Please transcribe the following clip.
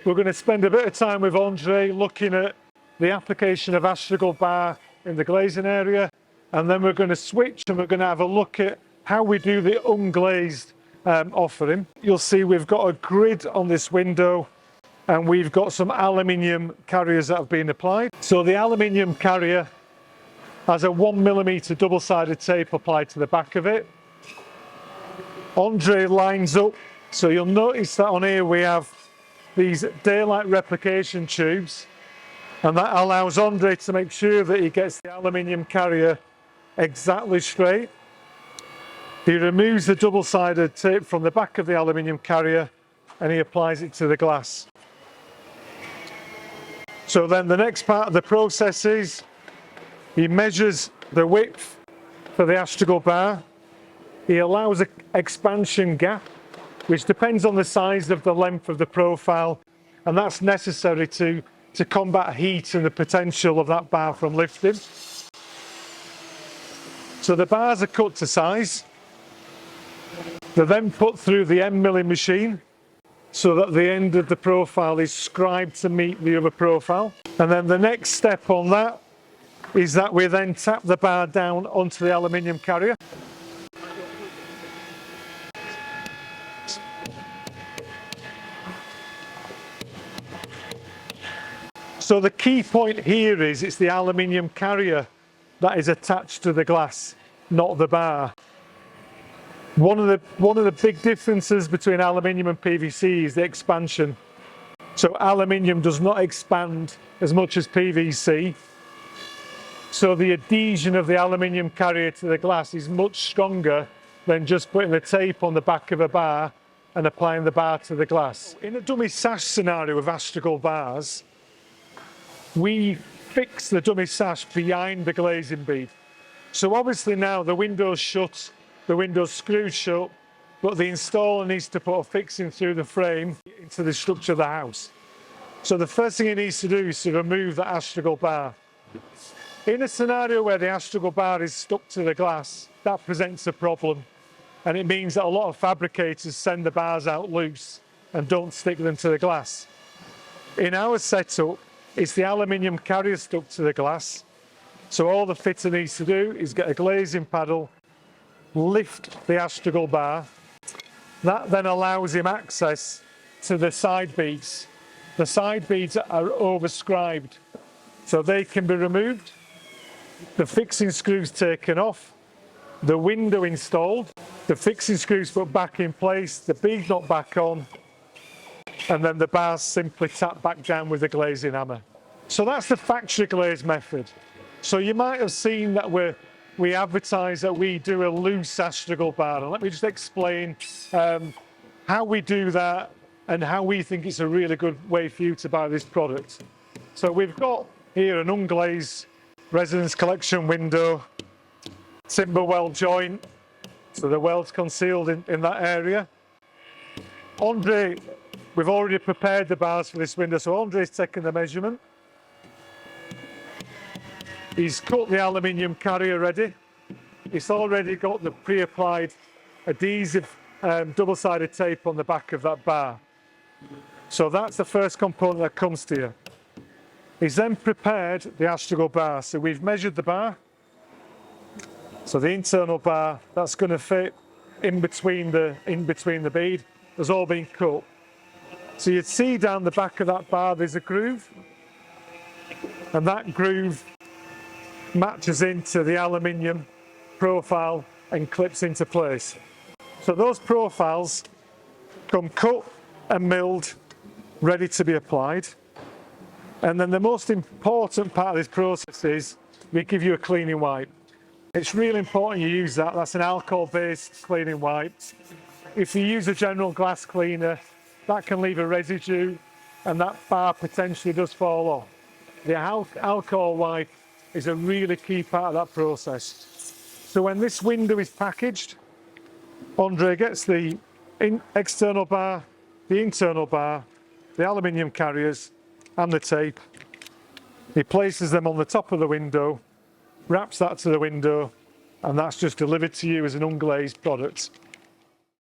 we're going to spend a bit of time with Andre looking at the application of Astragal bar in the glazing area, and then we're going to switch and we're going to have a look at how we do the unglazed offering. You'll see we've got a grid on this window and we've got some aluminium carriers that have been applied. So the aluminium carrier has a 1mm double-sided tape applied to the back of it. Andre lines up, so you'll notice that on here we have these daylight replication tubes, and that allows Andre to make sure that he gets the aluminium carrier exactly straight. He removes the double-sided tape from the back of the aluminium carrier and he applies it to the glass. So then the next part of the process is he measures the width for the Astragal bar. He allows an expansion gap, which depends on the size of the length of the profile, and that's necessary to combat heat and the potential of that bar from lifting. So the bars are cut to size. They're then put through the end milling machine so that the end of the profile is scribed to meet the other profile. And then the next step on that is that we then tap the bar down onto the aluminium carrier. So the key point here is it's the aluminium carrier that is attached to the glass, not the bar. One of the big differences between aluminium and PVC is the expansion. So aluminium does not expand as much as PVC. So the adhesion of the aluminium carrier to the glass is much stronger than just putting the tape on the back of a bar and applying the bar to the glass. In a dummy sash scenario with Astragal bars, we fix the dummy sash behind the glazing bead. So obviously now the window's shut, the window's screwed shut, but the installer needs to put a fixing through the frame into the structure of the house. So the first thing he needs to do is to remove the Astragal bar. In a scenario where the Astragal bar is stuck to the glass, that presents a problem, and it means that a lot of fabricators send the bars out loose and don't stick them to the glass. In our setup, it's the aluminium carrier stuck to the glass, so all the fitter needs to do is get a glazing paddle, lift the Astragal bar. That then allows him access to the side beads. The side beads are overscribed, so they can be removed. The fixing screws taken off, the window installed, the fixing screws put back in place, the bead not back on, and then the bars simply tap back down with the glazing hammer. So that's the factory glaze method. So you might have seen that we advertise that we do a loose Astragal bar, and let me just explain how we do that and how we think it's a really good way for you to buy this product. So we've got here an unglazed Residence Collection window, timber weld joint, so the weld's concealed in that area. Andre, we've already prepared the bars for this window, so Andre's taken the measurement. He's cut the aluminium carrier ready. It's already got the pre-applied adhesive double-sided tape on the back of that bar. So that's the first component that comes to you. He's then prepared the Astragal bar. So we've measured the bar. So the internal bar, that's going to fit in between the bead, has all been cut. So you'd see down the back of that bar there's a groove, and that groove matches into the aluminium profile and clips into place. So those profiles come cut and milled, ready to be applied. And then the most important part of this process is we give you a cleaning wipe. It's really important you use that. That's an alcohol-based cleaning wipe. If you use a general glass cleaner, that can leave a residue and that bar potentially does fall off. The alcohol wipe is a really key part of that process. So when this window is packaged, Andre gets the external bar, the internal bar, the aluminium carriers and the tape. He places them on the top of the window, wraps that to the window, and that's just delivered to you as an unglazed product.